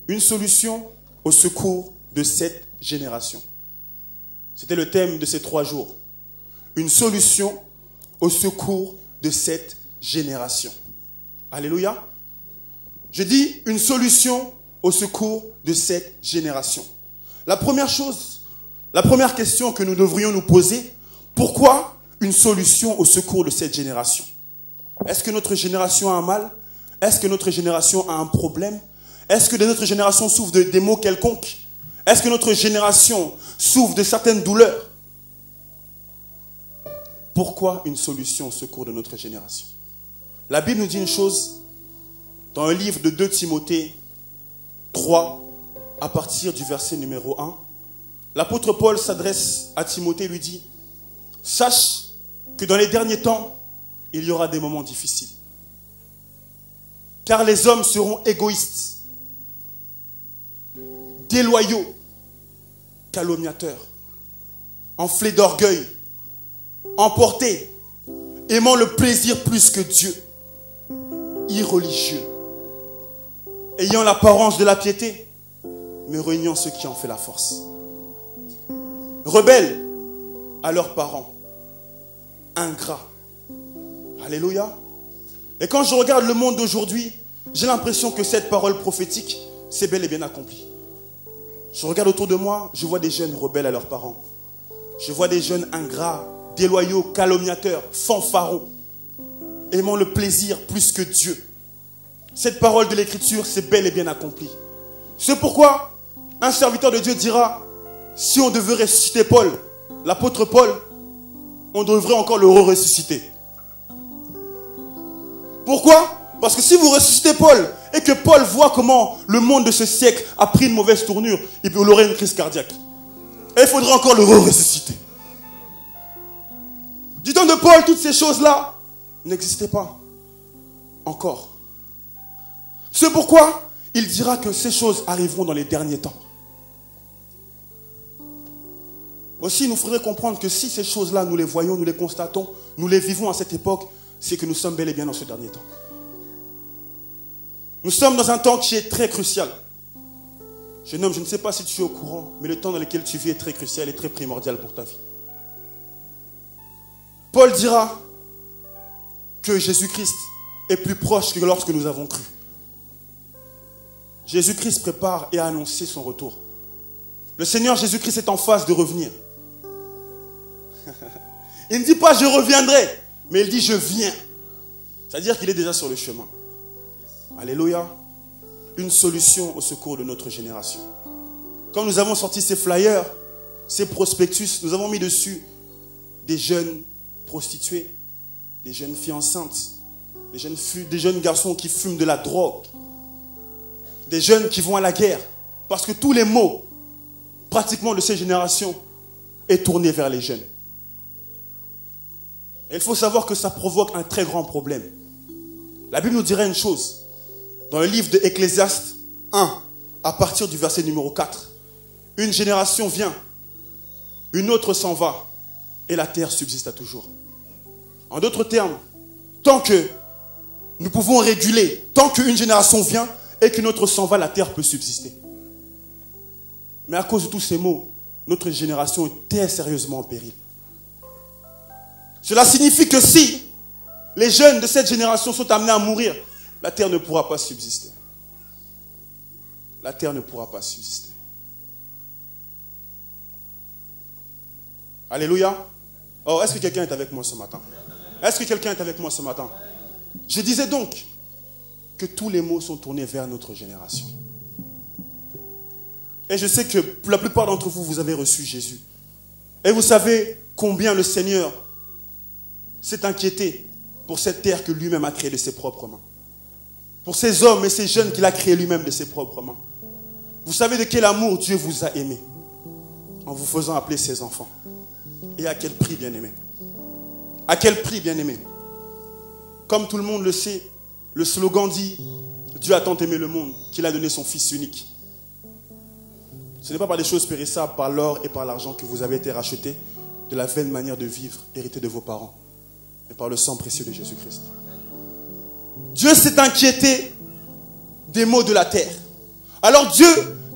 Une solution au secours de cette génération. C'était le thème de ces 3 jours. Une solution au secours de cette génération. Alléluia. Je dis une solution au secours de cette génération. La première chose, la première question que nous devrions nous poser, pourquoi une solution au secours de cette génération? Est-ce que notre génération a un mal? Est-ce que notre génération a un problème? Est-ce que notre génération souffre des maux quelconques? Est-ce que notre génération souffre de certaines douleurs? Pourquoi une solution au secours de notre génération? La Bible nous dit une chose dans le livre de 2 Timothée 3, à partir du verset numéro 1. L'apôtre Paul s'adresse à Timothée et lui dit: sache que dans les derniers temps, il y aura des moments difficiles. Car les hommes seront égoïstes, déloyaux, calomniateurs, enflés d'orgueil, emportés, aimant le plaisir plus que Dieu, irreligieux, ayant l'apparence de la piété, mais reniant ce qui en fait la force. Rebelles à leurs parents, ingrats. Alléluia. Et quand je regarde le monde d'aujourd'hui, j'ai l'impression que cette parole prophétique s'est bel et bien accomplie. Je regarde autour de moi, je vois des jeunes rebelles à leurs parents. Je vois des jeunes ingrats, déloyaux, calomniateurs, fanfarons, aimant le plaisir plus que Dieu. Cette parole de l'Écriture s'est bel et bien accomplie. C'est pourquoi un serviteur de Dieu dira: si on devait ressusciter Paul, l'apôtre Paul, on devrait encore le ressusciter. Pourquoi? Parce que si vous ressuscitez Paul et que Paul voit comment le monde de ce siècle a pris une mauvaise tournure, il aurait une crise cardiaque. Et il faudrait encore le ressusciter. Du temps de Paul, toutes ces choses-là n'existaient pas encore. C'est pourquoi il dira que ces choses arriveront dans les derniers temps. Aussi, il nous faudrait comprendre que si ces choses-là, nous les voyons, nous les constatons, nous les vivons à cette époque, c'est que nous sommes bel et bien dans ce dernier temps. Nous sommes dans un temps qui est très crucial. Jeune homme, je ne sais pas si tu es au courant, mais le temps dans lequel tu vis est très crucial et très primordial pour ta vie. Paul dira que Jésus-Christ est plus proche que lorsque nous avons cru. Jésus-Christ prépare et a annoncé son retour. Le Seigneur Jésus-Christ est en phase de revenir. Il ne dit pas je reviendrai, mais il dit je viens. C'est-à-dire qu'il est déjà sur le chemin. Alléluia. Une solution au secours de notre génération. Quand nous avons sorti ces flyers, ces prospectus, nous avons mis dessus des jeunes prostituées, des jeunes filles enceintes, des jeunes garçons qui fument de la drogue, des jeunes qui vont à la guerre. Parce que tous les maux, pratiquement de ces générations, est tourné vers les jeunes. Et il faut savoir que ça provoque un très grand problème. La Bible nous dirait une chose. Dans le livre de Ecclésiaste 1, à partir du verset numéro 4, une génération vient, une autre s'en va, et la terre subsiste à toujours. En d'autres termes, tant que nous pouvons réguler, tant qu'une génération vient et qu'une autre s'en va, la terre peut subsister. Mais à cause de tous ces maux, notre génération est très sérieusement en péril. Cela signifie que si les jeunes de cette génération sont amenés à mourir, la terre ne pourra pas subsister. La terre ne pourra pas subsister. Alléluia. Oh, est-ce que quelqu'un est avec moi ce matin? Est-ce que quelqu'un est avec moi ce matin? Je disais donc que tous les maux sont tournés vers notre génération. Et je sais que pour la plupart d'entre vous, vous avez reçu Jésus. Et vous savez combien le Seigneur s'est inquiété pour cette terre que lui-même a créée de ses propres mains. Pour ces hommes et ces jeunes qu'il a créés lui-même de ses propres mains. Vous savez de quel amour Dieu vous a aimé en vous faisant appeler ses enfants. Et à quel prix, bien-aimé? À quel prix, bien-aimé? Comme tout le monde le sait, le slogan dit « Dieu a tant aimé le monde qu'il a donné son Fils unique ». Ce n'est pas par des choses périssables, par l'or et par l'argent que vous avez été rachetés de la vaine manière de vivre héritée de vos parents, mais par le sang précieux de Jésus-Christ. Dieu s'est inquiété des maux de la terre. Alors Dieu,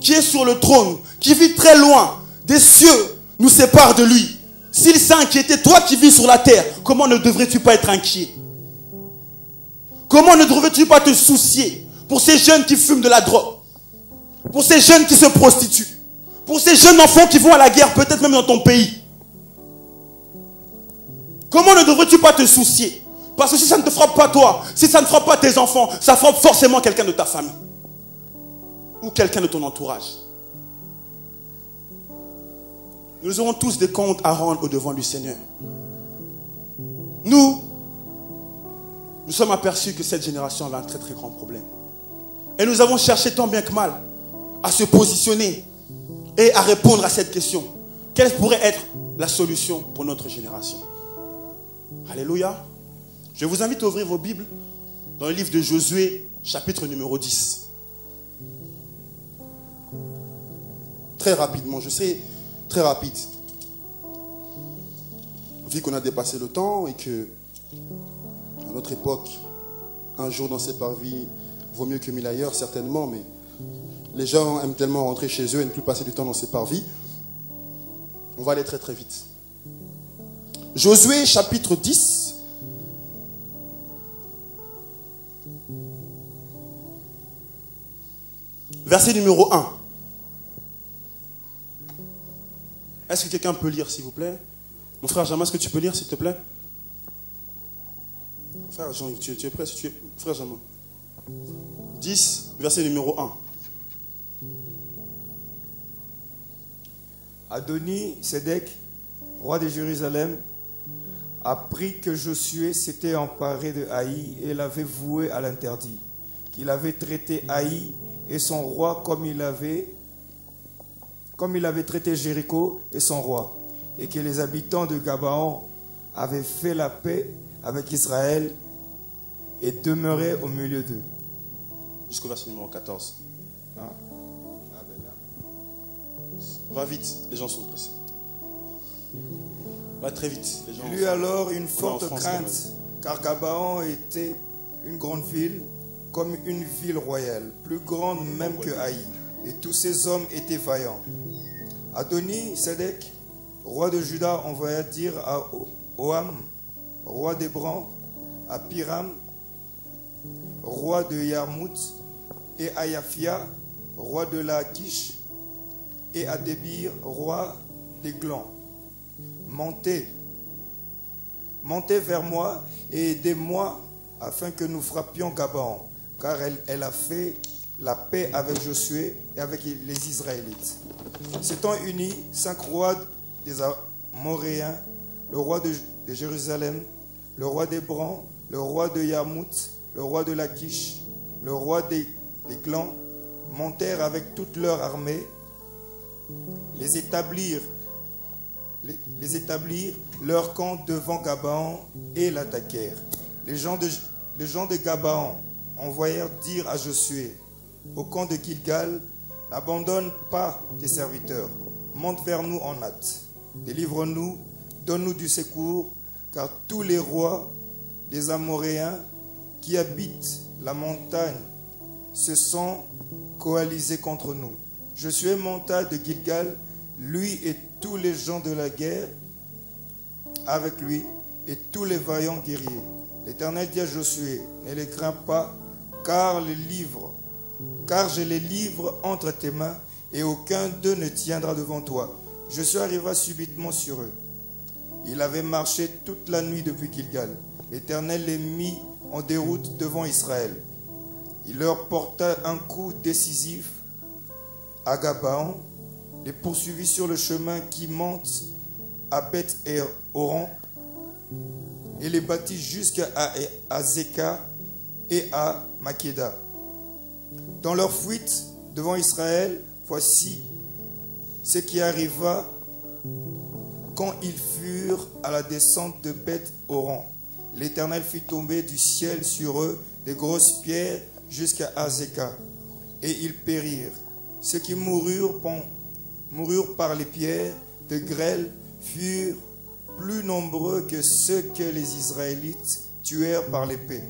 qui est sur le trône, qui vit très loin des cieux, nous sépare de lui. S'il s'est inquiété, toi qui vis sur la terre, comment ne devrais-tu pas être inquiet? Comment ne devrais-tu pas te soucier pour ces jeunes qui fument de la drogue, pour ces jeunes qui se prostituent, pour ces jeunes enfants qui vont à la guerre, peut-être même dans ton pays? Comment ne devrais-tu pas te soucier? Parce que si ça ne te frappe pas toi, si ça ne frappe pas tes enfants, ça frappe forcément quelqu'un de ta famille ou quelqu'un de ton entourage. Nous aurons tous des comptes à rendre au devant du Seigneur. Nous sommes aperçus que cette génération avait un très très grand problème. Et nous avons cherché tant bien que mal à se positionner et à répondre à cette question. Quelle pourrait être la solution pour notre génération? Alléluia. Je vous invite à ouvrir vos Bibles dans le livre de Josué, chapitre numéro 10. Très rapidement, je serai très rapide. Vu qu'on a dépassé le temps et que à notre époque, un jour dans ses parvis vaut mieux que 1000 ailleurs, certainement, mais les gens aiment tellement rentrer chez eux et ne plus passer du temps dans ses parvis. On va aller très très vite. Josué chapitre 10. Verset numéro 1. Est-ce que quelqu'un peut lire, s'il vous plaît? Mon frère Jamal, est-ce que tu peux lire, s'il te plaît? Frère Jean, tu es prêt? Frère Jamal. 10, verset numéro 1. Adoni-Sédec, roi de Jérusalem, apprit que Josué s'était emparé de Haï et l'avait voué à l'interdit, qu'il avait traité Haï et son roi comme il avait traité Jéricho et son roi, et que les habitants de Gabaon avaient fait la paix avec Israël et demeuraient au milieu d'eux. Jusqu'au verset numéro 14. Ah. Ah ben là. Va vite, les gens sont pressés. Va très vite. Les gens Il eut alors une forte France, crainte, car Gabaon était une grande ville, comme une ville royale, plus grande même que Haï, et tous ses hommes étaient vaillants. Adoni-Sédec, roi de Juda, envoya dire à Oham, roi d'Hébron, à Piram, roi de Yarmout, et à Yaphia, roi de Lachish, et à Débir, roi d'Églan. Montez vers moi et aidez-moi afin que nous frappions Gabaon, car elle a fait la paix avec Josué et avec les Israélites. S'étant unis 5 rois des Amoréens, le roi de Jérusalem, le roi d'Hébron, le roi de Yarmout, le roi de Lachish, le roi des clans, montèrent avec toute leur armée, les établir leur camp devant Gabaon et l'attaquèrent. Les gens de Gabaon envoyèrent dire à Josué, au camp de Gilgal, n'abandonne pas tes serviteurs, monte vers nous en hâte, délivre-nous, donne-nous du secours, car tous les rois des Amoréens qui habitent la montagne se sont coalisés contre nous. Josué monta de Gilgal, lui et tous les gens de la guerre avec lui et tous les vaillants guerriers. L'Éternel dit à Josué, ne les crains pas, car je les livre entre tes mains et aucun d'eux ne tiendra devant toi. Josué arriva subitement sur eux. Il avait marché toute la nuit depuis Gilgal. L'Éternel les mit en déroute devant Israël. Il leur porta un coup décisif à Gabaon, les poursuivit sur le chemin qui monte à Beth-Horon et les battit jusqu'à Azekah et à Makeda. Dans leur fuite devant Israël, voici ce qui arriva quand ils furent à la descente de Beth-Horon. L'Éternel fit tomber du ciel sur eux des grosses pierres jusqu'à Azekah, et ils périrent. Ceux qui moururent par les pierres de grêle furent plus nombreux que ceux que les Israélites tuèrent par l'épée.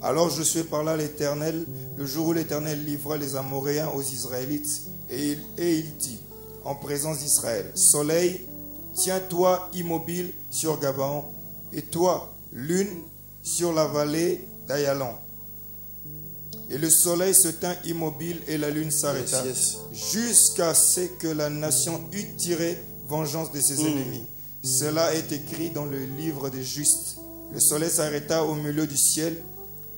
Alors Josué parla à l'Éternel le jour où l'Éternel livra les Amoréens aux Israélites, et il dit, en présence d'Israël, Soleil, tiens-toi immobile sur Gabaon, et toi, Lune, sur la vallée d'Ayalan. Et le soleil se tint immobile et la lune s'arrêta, jusqu'à ce que la nation eût tiré vengeance de ses ennemis. Cela est écrit dans le livre des justes. Le soleil s'arrêta au milieu du ciel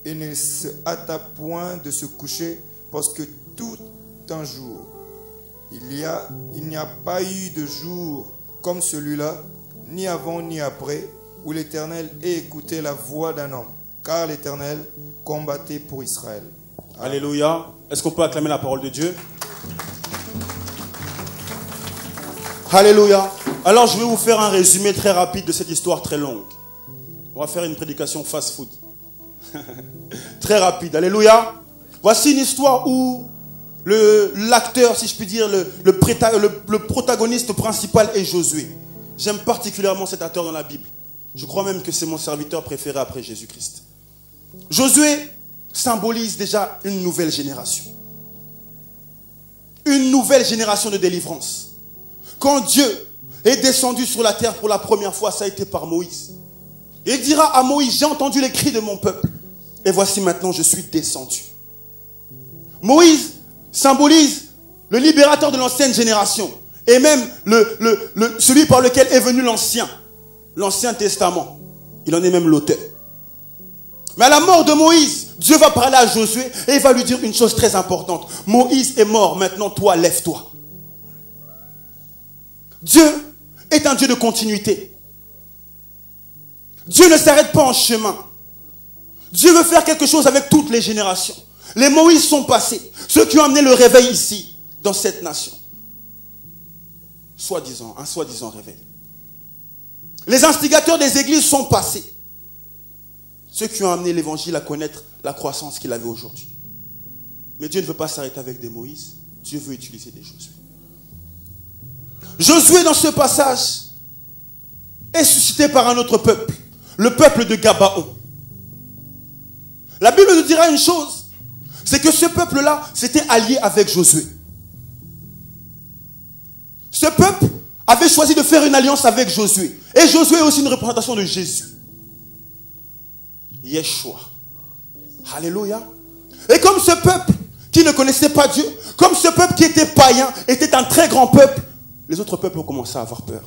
et ne se hâta point de se coucher, parce que tout un jour, il n'y a pas eu de jour comme celui-là, ni avant ni après, où l'Éternel ait écouté la voix d'un homme, car l'Éternel combattait pour Israël. Alléluia. Est-ce qu'on peut acclamer la parole de Dieu? Alléluia. Alors je vais vous faire un résumé très rapide de cette histoire très longue. On va faire une prédication fast-food. Très rapide. Alléluia. Voici une histoire où l'acteur, si je puis dire, le protagoniste principal est Josué. J'aime particulièrement cet acteur dans la Bible. Je crois même que c'est mon serviteur préféré après Jésus-Christ. Josué symbolise déjà une nouvelle génération. Une nouvelle génération de délivrance. Quand Dieu est descendu sur la terre pour la première fois, ça a été par Moïse. Il dira à Moïse, j'ai entendu les cris de mon peuple. Et voici maintenant, je suis descendu. Moïse symbolise le libérateur de l'ancienne génération. Et même celui par lequel est venu l'Ancien Testament. Il en est même l'auteur. Mais à la mort de Moïse, Dieu va parler à Josué et il va lui dire une chose très importante. Moïse est mort, maintenant toi, lève-toi. Dieu est un Dieu de continuité. Dieu ne s'arrête pas en chemin. Dieu veut faire quelque chose avec toutes les générations. Les Moïse sont passés. Ceux qui ont amené le réveil ici, dans cette nation. Un soi-disant réveil. Les instigateurs des églises sont passés. Ceux qui ont amené l'évangile à connaître la croissance qu'il avait aujourd'hui. Mais Dieu ne veut pas s'arrêter avec des Moïse. Dieu veut utiliser des Josué. Josué, dans ce passage, est suscité par un autre peuple. Le peuple de Gabaon. La Bible nous dira une chose. C'est que ce peuple-là s'était allié avec Josué. Ce peuple avait choisi de faire une alliance avec Josué. Et Josué est aussi une représentation de Jésus. Yeshua. Alléluia. Et comme ce peuple qui ne connaissait pas Dieu, comme ce peuple qui était païen, était un très grand peuple, les autres peuples ont commencé à avoir peur.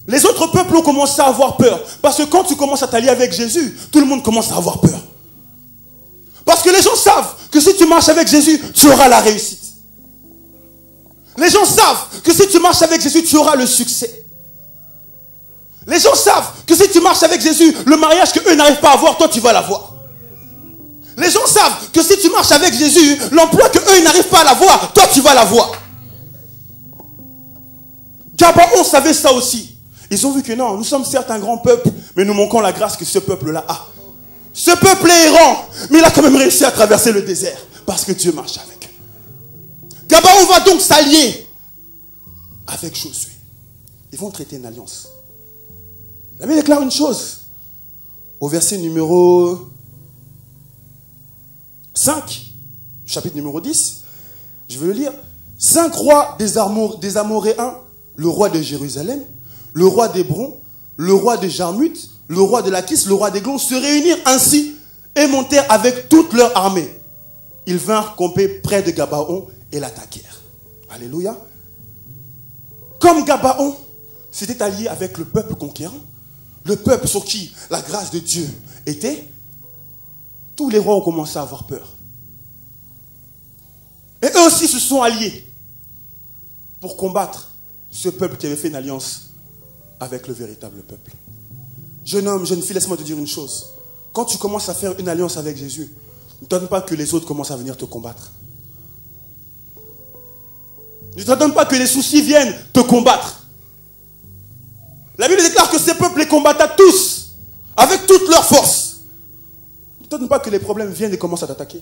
Les autres peuples ont commencé à avoir peur. Parce que quand tu commences à t'allier avec Jésus, tout le monde commence à avoir peur. Parce que les gens savent que si tu marches avec Jésus, tu auras la réussite. Les gens savent que si tu marches avec Jésus, tu auras le succès. Les gens savent que si tu marches avec Jésus, le mariage qu'eux n'arrivent pas à avoir, toi tu vas l'avoir. Les gens savent que si tu marches avec Jésus, l'emploi qu'eux n'arrivent pas à l'avoir, toi tu vas l'avoir. Gabaon savait ça aussi. Ils ont vu que non, nous sommes certes un grand peuple, mais nous manquons la grâce que ce peuple-là a. Ce peuple est errant, mais il a quand même réussi à traverser le désert, parce que Dieu marche avec eux. Gabaon va donc s'allier avec Josué. Ils vont traiter une alliance. La Bible déclare une chose. Au verset numéro 5, chapitre numéro 10, je vais le lire. 5 rois des Amoréens, le roi de Jérusalem, le roi d'Hébron, le roi de Jarmuth, le roi de Lachis, le roi d'Églon, se réunirent ainsi et montèrent avec toute leur armée. Ils vinrent camper près de Gabaon et l'attaquèrent. Alléluia. Comme Gabaon s'était allié avec le peuple conquérant, le peuple sur qui la grâce de Dieu était, tous les rois ont commencé à avoir peur. Et eux aussi se sont alliés pour combattre ce peuple qui avait fait une alliance avec le véritable peuple. Jeune homme, jeune fille, laisse-moi te dire une chose. Quand tu commences à faire une alliance avec Jésus, ne t'attends pas que les autres commencent à venir te combattre. Ne t'attends pas que les soucis viennent te combattre. La Bible déclare que ces peuples les combattaient tous, avec toute leur force. Ne t'attends pas que les problèmes viennent et commencent à t'attaquer.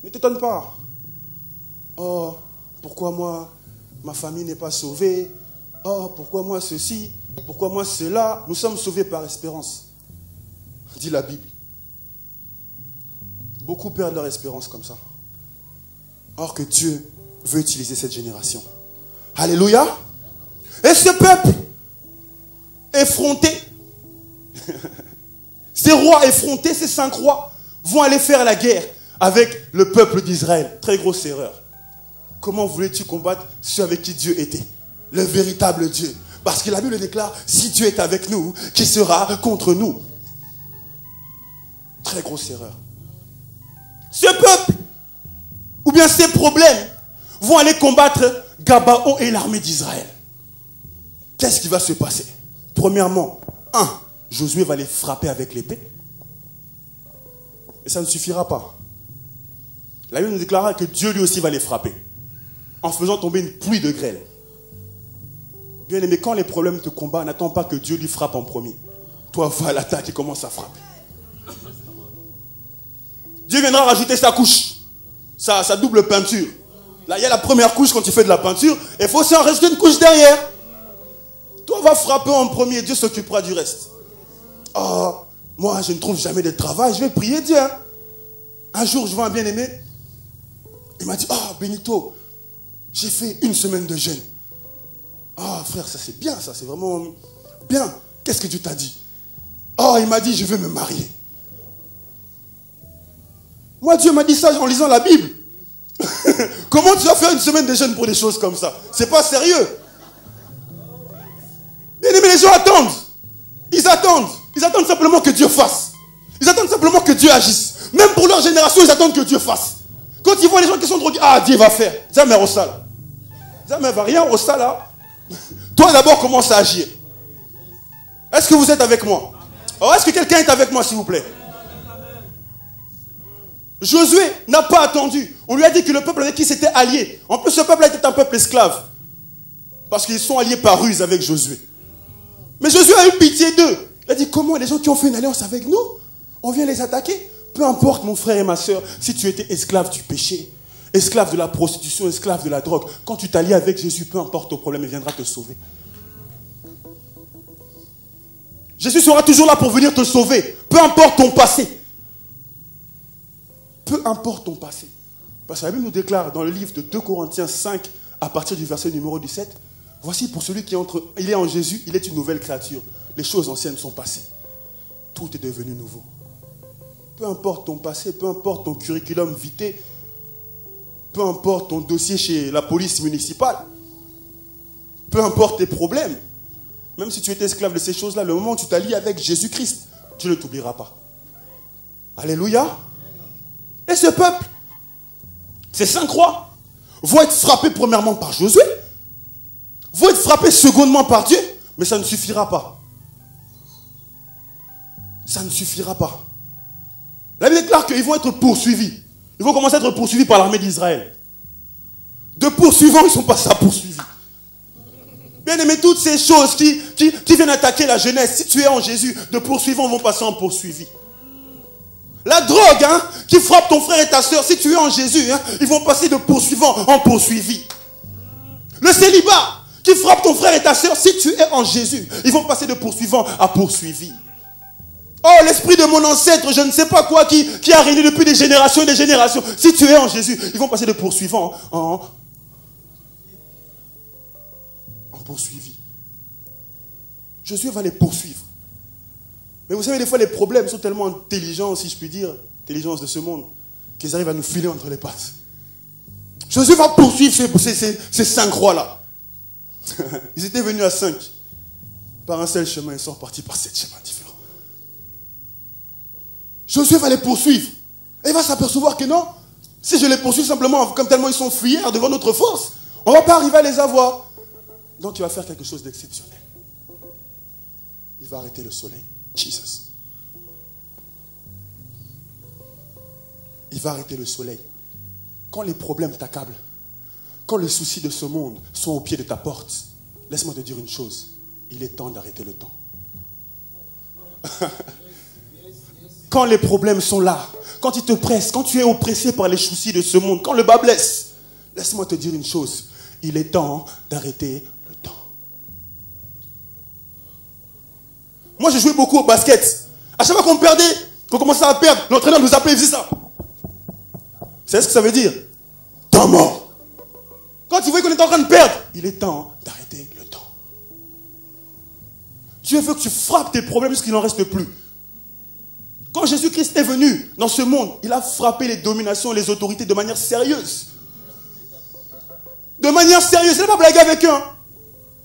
Ne t'étonne pas. Oh, pourquoi moi, ma famille n'est pas sauvée? Oh, pourquoi moi ceci? Pourquoi moi c'est là, nous sommes sauvés par espérance, dit la Bible. Beaucoup perdent leur espérance comme ça. Or que Dieu veut utiliser cette génération. Alléluia. Et ce peuple effronté, ces rois effrontés, ces 5 rois, vont aller faire la guerre avec le peuple d'Israël. Très grosse erreur. Comment voulais-tu combattre ceux avec qui Dieu était? Le véritable Dieu. Parce que la Bible déclare, si Dieu est avec nous, qui sera contre nous? Très grosse erreur. Ce peuple, ou bien ces problèmes, vont aller combattre Gabaon et l'armée d'Israël. Qu'est-ce qui va se passer? Premièrement, Josué va les frapper avec l'épée. Et ça ne suffira pas. La Bible nous déclara que Dieu lui aussi va les frapper. En faisant tomber une pluie de grêle. Bien aimé, quand les problèmes te combattent, n'attends pas que Dieu lui frappe en premier. Toi, va à l'attaque et commence à frapper. Dieu viendra rajouter sa couche. Sa double peinture. Là, il y a la première couche quand tu fais de la peinture. Et il faut aussi en rajouter une couche derrière. Toi, va frapper en premier. Dieu s'occupera du reste. Oh, moi, je ne trouve jamais de travail. Je vais prier Dieu. Un jour, je vois un bien-aimé. Il m'a dit, Benito, j'ai fait 1 semaine de jeûne. Frère, ça c'est bien, ça c'est vraiment bien. Qu'est-ce que Dieu t'a dit? Il m'a dit, je vais me marier. Moi, Dieu m'a dit ça en lisant la Bible. Comment tu vas faire 1 semaine de jeûne pour des choses comme ça? C'est pas sérieux. Bien aimé, les gens attendent. Ils attendent simplement que Dieu fasse. Ils attendent simplement que Dieu agisse. Même pour leur génération, ils attendent que Dieu fasse. Quand ils voient les gens qui sont drogués, Dieu va faire. Jamais au sale. Jamais va rien au sale là. Toi d'abord commence à agir. Est-ce que vous êtes avec moi? Est-ce que quelqu'un est avec moi s'il vous plaît? Josué n'a pas attendu. On lui a dit que le peuple avec qui s'était allié. En plus ce peuple était un peuple esclave. Parce qu'ils sont alliés par ruse avec Josué. Mais Josué a eu pitié d'eux. Il a dit, comment les gens qui ont fait une alliance avec nous, on vient les attaquer? Peu importe mon frère et ma soeur, si tu étais esclave du péché, esclave de la prostitution, esclave de la drogue, quand tu t'allies avec Jésus, peu importe ton problème, il viendra te sauver. Jésus sera toujours là pour venir te sauver. Peu importe ton passé. Peu importe ton passé. Parce que la Bible nous déclare dans le livre de 2 Corinthiens 5, à partir du verset numéro 17, voici pour celui qui il est en Jésus, il est une nouvelle créature. Les choses anciennes sont passées. Tout est devenu nouveau. Peu importe ton passé, peu importe ton curriculum vitae, peu importe ton dossier chez la police municipale, peu importe tes problèmes, même si tu étais esclave de ces choses-là, le moment où tu t'allies avec Jésus-Christ, Dieu ne t'oubliera pas. Alléluia. Et ce peuple, ces 5 rois, vont être frappés premièrement par Josué, vont être frappés secondement par Dieu, mais ça ne suffira pas. Ça ne suffira pas. La Bible déclare qu'ils vont être poursuivis. Ils vont commencer à être poursuivis par l'armée d'Israël. De poursuivants, ils sont passés à poursuivis. Bien aimé, toutes ces choses qui viennent attaquer la jeunesse, si tu es en Jésus, de poursuivants vont passer en poursuivis. La drogue, qui frappe ton frère et ta soeur, si tu es en Jésus, ils vont passer de poursuivants en poursuivis. Le célibat, qui frappe ton frère et ta soeur, si tu es en Jésus, ils vont passer de poursuivants à poursuivis. Oh, l'esprit de mon ancêtre, je ne sais pas quoi, qui a régné depuis des générations et des générations. Si tu es en Jésus, ils vont passer de poursuivants en poursuivis. Josué va les poursuivre. Mais vous savez, des fois, les problèmes sont tellement intelligents, si je puis dire, intelligence de ce monde, qu'ils arrivent à nous filer entre les pattes. Josué va poursuivre ces 5 rois-là. Ils étaient venus à 5. Par un seul chemin, ils sont repartis par 7 chemins différents. Josué va les poursuivre. Et il va s'apercevoir que non, si je les poursuis simplement, comme tellement ils sont fuyards devant notre force, on ne va pas arriver à les avoir. Donc il va faire quelque chose d'exceptionnel. Il va arrêter le soleil. Jesus. Il va arrêter le soleil. Quand les problèmes t'accablent, quand les soucis de ce monde sont au pied de ta porte, laisse-moi te dire une chose. Il est temps d'arrêter le temps. Quand les problèmes sont là, quand ils te pressent, quand tu es oppressé par les soucis de ce monde, quand le bas blesse, laisse-moi te dire une chose. Il est temps d'arrêter le temps. Moi, je jouais beaucoup au basket. À chaque fois qu'on perdait, qu'on commençait à perdre, l'entraîneur nous appelait et faisait ça. Vous savez ce que ça veut dire? Temps mort. Quand tu vois qu'on est en train de perdre, il est temps d'arrêter le temps. Dieu veut que tu frappes tes problèmes jusqu'il n'en reste plus. Quand Jésus-Christ est venu dans ce monde, il a frappé les dominations et les autorités de manière sérieuse. De manière sérieuse. Il n'a pas blagué avec eux. Hein.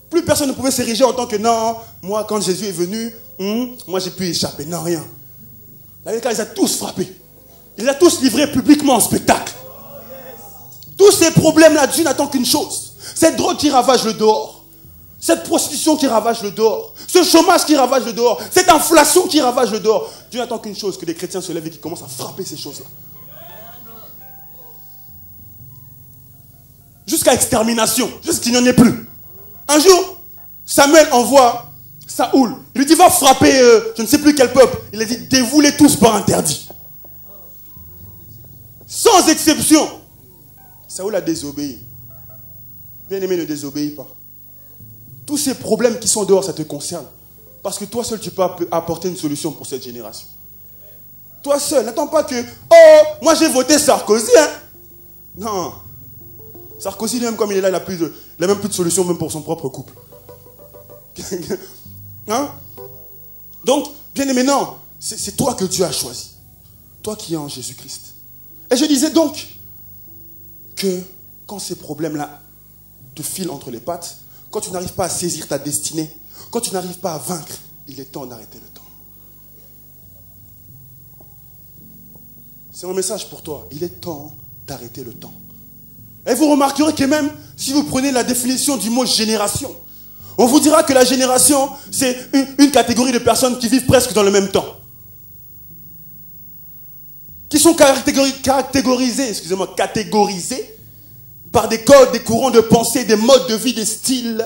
Plus personne ne pouvait s'ériger en tant que non, moi quand Jésus est venu, moi j'ai pu échapper. Non, rien. Là, il les a tous frappés. Il les a tous livrés publiquement en spectacle. Tous ces problèmes-là, Dieu n'attend qu'une chose. Cette drogue qui ravage le dehors. Cette prostitution qui ravage le dehors. Ce chômage qui ravage le dehors. Cette inflation qui ravage le dehors. Dieu n'attend qu'une chose, que les chrétiens se lèvent et qu'ils commencent à frapper ces choses-là. Jusqu'à extermination. Jusqu'à qu'il n'y en ait plus. Un jour, Samuel envoie Saoul. Il lui dit, va frapper je ne sais plus quel peuple. Il a dit, dévoulez tous par interdit. Sans exception. Saoul a désobéi. Bien-aimé, ne désobéis pas. Tous ces problèmes qui sont dehors, ça te concerne. Parce que toi seul, tu peux apporter une solution pour cette génération. Toi seul, n'attends pas que, oh, moi j'ai voté Sarkozy. Hein. Non. Sarkozy, lui-même, comme il est là, il n'a même plus de solution, même pour son propre couple. Hein? Donc, bien-aimé, non. C'est toi que Dieu a choisi. Toi qui es en Jésus-Christ. Et je disais donc que quand ces problèmes-là te filent entre les pattes, quand tu n'arrives pas à saisir ta destinée, quand tu n'arrives pas à vaincre, il est temps d'arrêter le temps. C'est un message pour toi. Il est temps d'arrêter le temps. Et vous remarquerez que même si vous prenez la définition du mot génération, on vous dira que la génération, c'est une catégorie de personnes qui vivent presque dans le même temps. Qui sont catégorisées par des codes, des courants de pensée, des modes de vie, des styles.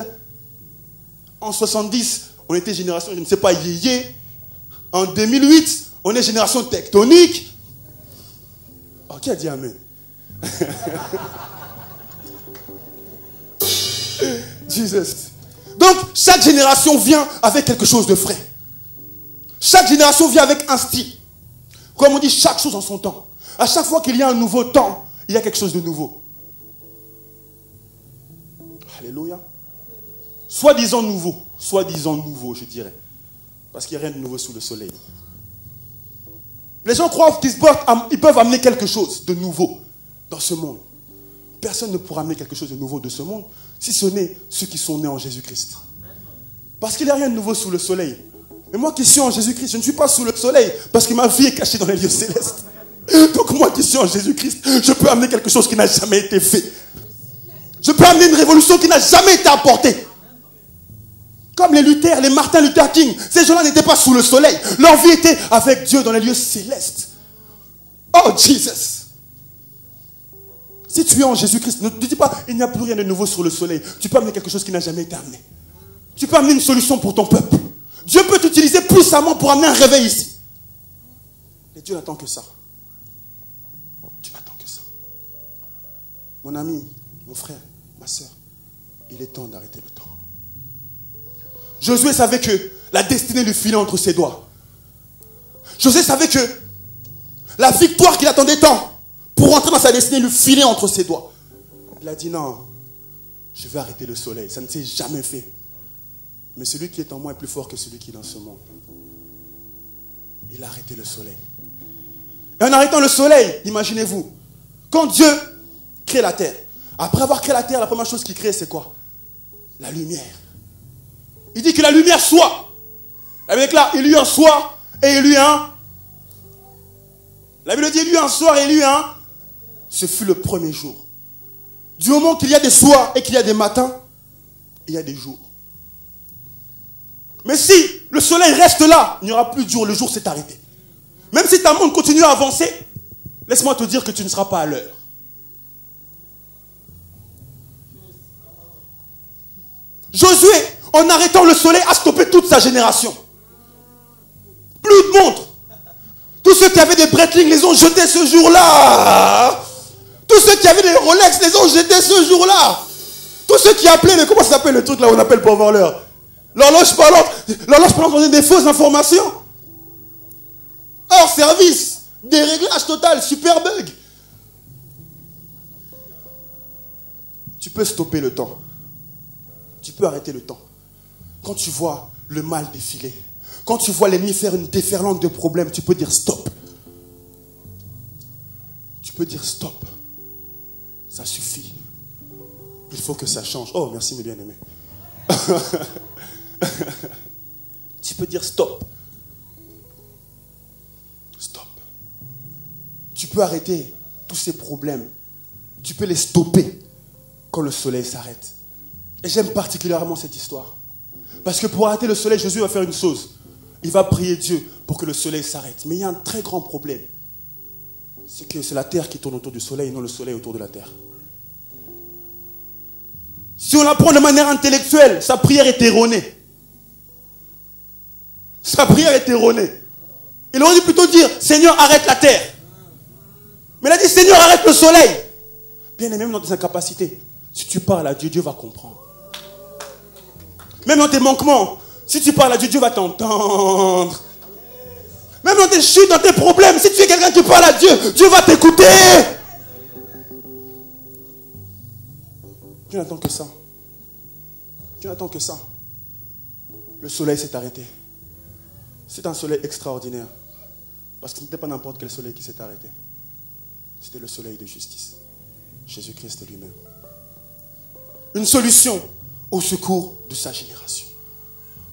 En 70, on était génération, je ne sais pas, yéyé. En 2008, on est génération tectonique. Oh, qui a dit amen? Jesus. Donc, chaque génération vient avec quelque chose de frais. Chaque génération vient avec un style. Comme on dit, chaque chose en son temps. À chaque fois qu'il y a un nouveau temps, il y a quelque chose de nouveau. Alléluia. Soi-disant nouveau, je dirais. Parce qu'il n'y a rien de nouveau sous le soleil. Les gens croient qu'ils peuvent amener quelque chose de nouveau dans ce monde. Personne ne pourra amener quelque chose de nouveau de ce monde si ce n'est ceux qui sont nés en Jésus-Christ. Parce qu'il n'y a rien de nouveau sous le soleil. Mais moi qui suis en Jésus-Christ, je ne suis pas sous le soleil parce que ma vie est cachée dans les lieux célestes. Donc moi qui suis en Jésus-Christ, je peux amener quelque chose qui n'a jamais été fait. Je peux amener une révolution qui n'a jamais été apportée. Comme les Luther, les Martin Luther King, ces gens-là n'étaient pas sous le soleil. Leur vie était avec Dieu dans les lieux célestes. Oh Jesus! Si tu es en Jésus-Christ, ne te dis pas, il n'y a plus rien de nouveau sur le soleil. Tu peux amener quelque chose qui n'a jamais été amené. Tu peux amener une solution pour ton peuple. Dieu peut t'utiliser puissamment pour amener un réveil ici. Et Dieu n'attend que ça. Dieu n'attend que ça. Mon ami, mon frère, ma soeur, il est temps d'arrêter le temps. Josué savait que la destinée lui filait entre ses doigts. Josué savait que la victoire qu'il attendait tant pour entrer dans sa destinée lui filait entre ses doigts. Il a dit non, je vais arrêter le soleil. Ça ne s'est jamais fait. Mais celui qui est en moi est plus fort que celui qui est dans ce monde. Il a arrêté le soleil. Et en arrêtant le soleil, imaginez-vous, quand Dieu crée la terre, après avoir créé la terre, la première chose qu'il crée, c'est quoi? La lumière. Il dit que la lumière soit. Avec là, il y eut un soir et il y eut un. La Bible dit il y eut un soir et il y eut un. Ce fut le premier jour. Du moment qu'il y a des soirs et qu'il y a des matins, il y a des jours. Mais si le soleil reste là, il n'y aura plus de jour. Le jour s'est arrêté. Même si ta montre continue à avancer, laisse-moi te dire que tu ne seras pas à l'heure. Josué, en arrêtant le soleil, a stoppé toute sa génération. Plus de montres. Tous ceux qui avaient des Breitling les ont jetés ce jour-là. Tous ceux qui avaient des Rolex les ont jetés ce jour-là. Tous ceux qui appelaient, comment ça s'appelle le truc là où on appelle pour voir l'heure? L'horloge parlante donne des fausses informations. Hors service, déréglage total, super bug. Tu peux stopper le temps. Tu peux arrêter le temps. Quand tu vois le mal défiler, quand tu vois l'ennemi faire une déferlante de problèmes, tu peux dire stop. Tu peux dire stop. Ça suffit. Il faut que ça change. Oh, merci mes bien-aimés. Tu peux dire stop. Stop. Tu peux arrêter tous ces problèmes. Tu peux les stopper quand le soleil s'arrête. Et j'aime particulièrement cette histoire. Parce que pour arrêter le soleil, Jésus va faire une chose. Il va prier Dieu pour que le soleil s'arrête. Mais il y a un très grand problème. C'est que c'est la terre qui tourne autour du soleil et non le soleil autour de la terre. Si on l'apprend de manière intellectuelle, sa prière est erronée. Sa prière est erronée. Il aurait dû plutôt dire, Seigneur, arrête la terre. Mais il a dit, Seigneur, arrête le soleil. Bien aimé, même dans tes incapacités, si tu parles à Dieu, Dieu va comprendre. Même dans tes manquements, si tu parles à Dieu, Dieu va t'entendre. Même dans tes chutes, dans tes problèmes, si tu es quelqu'un qui parle à Dieu, Dieu va t'écouter. Dieu n'attend que ça. Dieu n'attend que ça. Le soleil s'est arrêté. C'est un soleil extraordinaire. Parce que ce n'était pas n'importe quel soleil qui s'est arrêté. C'était le soleil de justice. Jésus-Christ lui-même. Une solution au secours de sa génération.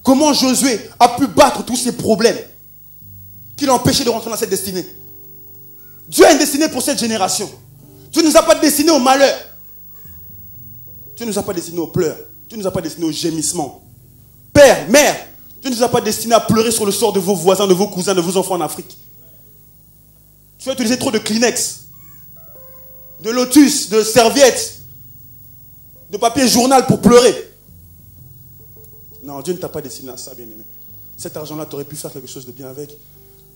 Comment Josué a pu battre tous ces problèmes qui l'ont empêché de rentrer dans cette destinée. Dieu a une destinée pour cette génération. Dieu ne nous a pas destinés au malheur. Dieu ne nous a pas destinés aux pleurs. Dieu ne nous a pas destinés au gémissement. Père, mère, Dieu ne nous a pas destinés à pleurer sur le sort de vos voisins, de vos cousins, de vos enfants en Afrique. Tu as utilisé trop de Kleenex, de lotus, de serviettes, de papier journal pour pleurer. Non, Dieu ne t'a pas destiné à ça, bien-aimé. Cet argent-là, tu aurais pu faire quelque chose de bien avec.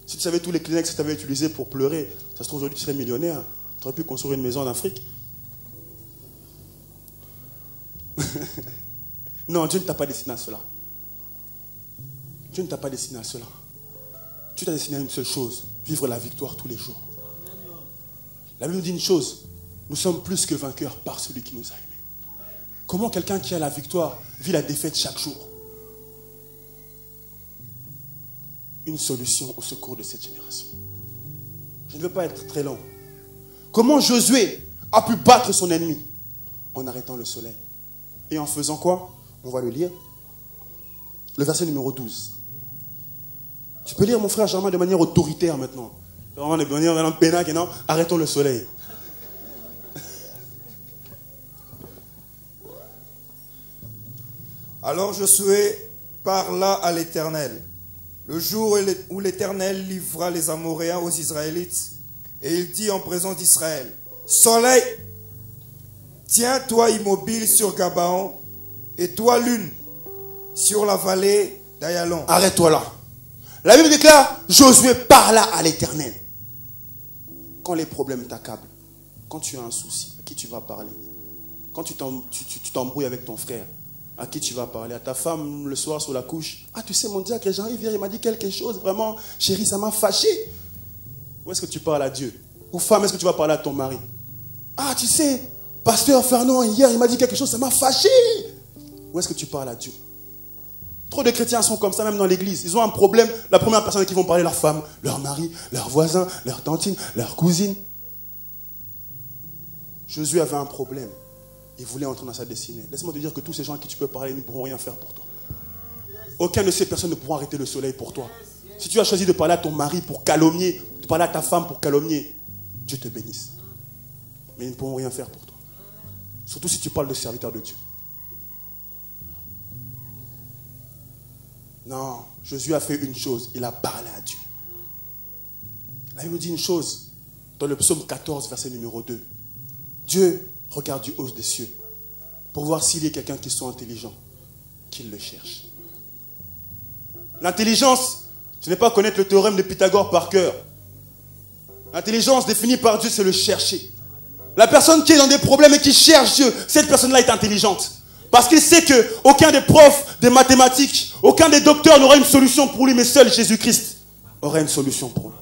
Si tu savais tous les Kleenex que tu avais utilisés pour pleurer, ça se trouve aujourd'hui tu serais millionnaire. Tu aurais pu construire une maison en Afrique. Non, Dieu ne t'a pas destiné à cela. Dieu ne t'a pas destiné à cela. Dieu t'a destiné à une seule chose, vivre la victoire tous les jours. La Bible nous dit une chose, nous sommes plus que vainqueurs par celui qui nous a aimés. Comment quelqu'un qui a la victoire vit la défaite chaque jour? Une solution au secours de cette génération. Je ne veux pas être très long. Comment Josué a pu battre son ennemi? En arrêtant le soleil. Et en faisant quoi? On va le lire. Le verset numéro 12. Tu peux lire, mon frère Germain, de manière autoritaire maintenant. Vraiment, de manière pénaque, et non, arrêtons le soleil. Alors Josué parla à l'Éternel, le jour où l'Éternel livra les Amoréens aux Israélites, et il dit en présence d'Israël, Soleil, tiens-toi immobile sur Gabaon, et toi lune, sur la vallée d'Ayalon. Arrête-toi là. La Bible déclare, Josué parla à l'Éternel. Quand les problèmes t'accablent, quand tu as un souci, à qui tu vas parler? Quand tu t'embrouilles avec ton frère, à qui tu vas parler? À ta femme le soir sur la couche? Ah, tu sais, mon diacre, j'arrive hier, il m'a dit quelque chose, vraiment, chérie, ça m'a fâché. Où est-ce que tu parles à Dieu? Ou femme, est-ce que tu vas parler à ton mari? Ah, tu sais, pasteur Fernand, hier, il m'a dit quelque chose, ça m'a fâché. Où est-ce que tu parles à Dieu? Trop de chrétiens sont comme ça, même dans l'église. Ils ont un problème, la première personne à qui vont parler, leur femme, leur mari, leur voisin, leur tantine, leur cousine. Josué avait un problème. Il voulait entrer dans sa destinée. Laisse-moi te dire que tous ces gens à qui tu peux parler ne pourront rien faire pour toi. Aucun de ces personnes ne pourront arrêter le soleil pour toi. Si tu as choisi de parler à ton mari pour calomnier, de parler à ta femme pour calomnier, Dieu te bénisse. Mais ils ne pourront rien faire pour toi. Surtout si tu parles de serviteur de Dieu. Non, Josué a fait une chose, il a parlé à Dieu. Là, il nous dit une chose, dans le psaume 14, verset numéro 2. Dieu regarde du haut des cieux pour voir s'il y a quelqu'un qui soit intelligent, qu'il le cherche. L'intelligence, ce n'est pas connaître le théorème de Pythagore par cœur. L'intelligence définie par Dieu, c'est le chercher. La personne qui est dans des problèmes et qui cherche Dieu, cette personne-là est intelligente. Parce qu'il sait qu'aucun des profs des mathématiques, aucun des docteurs n'aura une solution pour lui, mais seul Jésus-Christ aura une solution pour lui.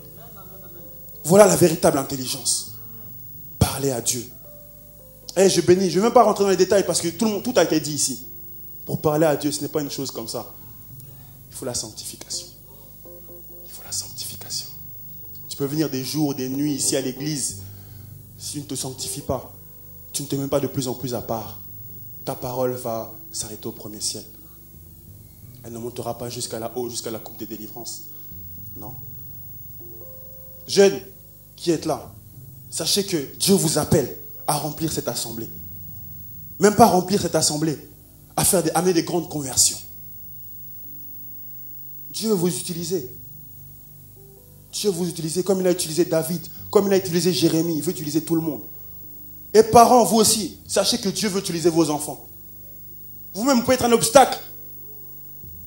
Voilà la véritable intelligence. Parler à Dieu. Et je bénis, je ne vais même pas rentrer dans les détails parce que tout a été dit ici. Pour parler à Dieu, ce n'est pas une chose comme ça. Il faut la sanctification. Il faut la sanctification. Tu peux venir des jours, des nuits ici à l'église. Si tu ne te sanctifies pas, tu ne te mets pas de plus en plus à part. Ta parole va s'arrêter au premier ciel. Elle ne montera pas jusqu'à là-haut, jusqu'à la coupe des délivrances. Non. Jeunes qui êtes là, sachez que Dieu vous appelle à remplir cette assemblée. Même pas remplir cette assemblée, à amener des grandes conversions. Dieu veut vous utiliser. Dieu veut vous utiliser comme il a utilisé David, comme il a utilisé Jérémie. Il veut utiliser tout le monde. Et parents, vous aussi, sachez que Dieu veut utiliser vos enfants. Vous-même, vous pouvez être un obstacle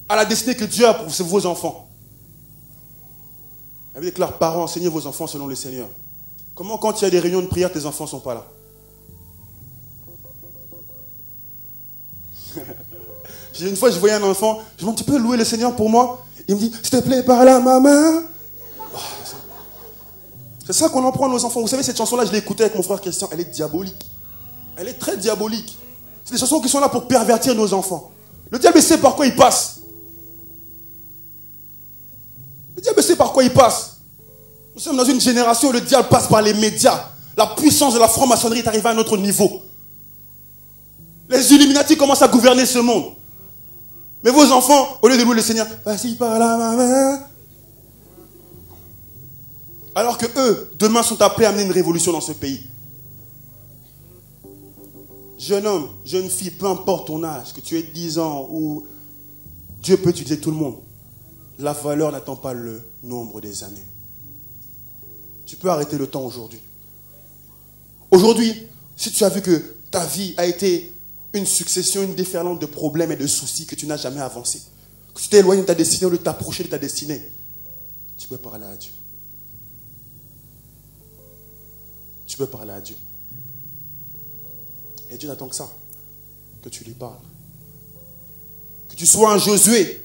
à la destinée que Dieu a pour vos enfants. La Bible déclare, parents, enseignez vos enfants selon le Seigneur. Comment, quand il y a des réunions de prière, tes enfants ne sont pas là? Une fois, je voyais un enfant, je me dis, tu peux louer le Seigneur pour moi? Il me dit, s'il te plaît, par là, maman. C'est ça qu'on en prend à nos enfants. Vous savez, cette chanson-là, je l'ai écoutée avec mon frère Christian. Elle est diabolique. Elle est très diabolique. C'est des chansons qui sont là pour pervertir nos enfants. Le diable sait par quoi il passe. Le diable sait par quoi il passe. Nous sommes dans une génération où le diable passe par les médias. La puissance de la franc-maçonnerie est arrivée à un autre niveau. Les Illuminati commencent à gouverner ce monde. Mais vos enfants, au lieu de louer le Seigneur, vas-y par là, maman. Alors que eux, demain, sont appelés à amener une révolution dans ce pays. Jeune homme, jeune fille, peu importe ton âge, que tu aies 10 ans ou Dieu peut utiliser tout le monde. La valeur n'attend pas le nombre des années. Tu peux arrêter le temps aujourd'hui. Aujourd'hui, si tu as vu que ta vie a été une succession, une déferlante de problèmes et de soucis, que tu n'as jamais avancé, que tu t'es éloigné de ta destinée au lieu de t'approcher de ta destinée, tu peux parler à Dieu. Tu peux parler à Dieu. Et Dieu n'attend que ça, que tu lui parles. Que tu sois un Josué.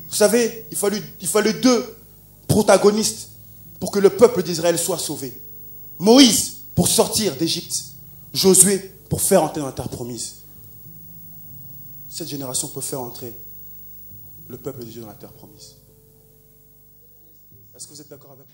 Vous savez, il fallait 2 protagonistes pour que le peuple d'Israël soit sauvé. Moïse pour sortir d'Égypte. Josué pour faire entrer dans la terre promise. Cette génération peut faire entrer le peuple de Dieu dans la terre promise. Est-ce que vous êtes d'accord avec moi?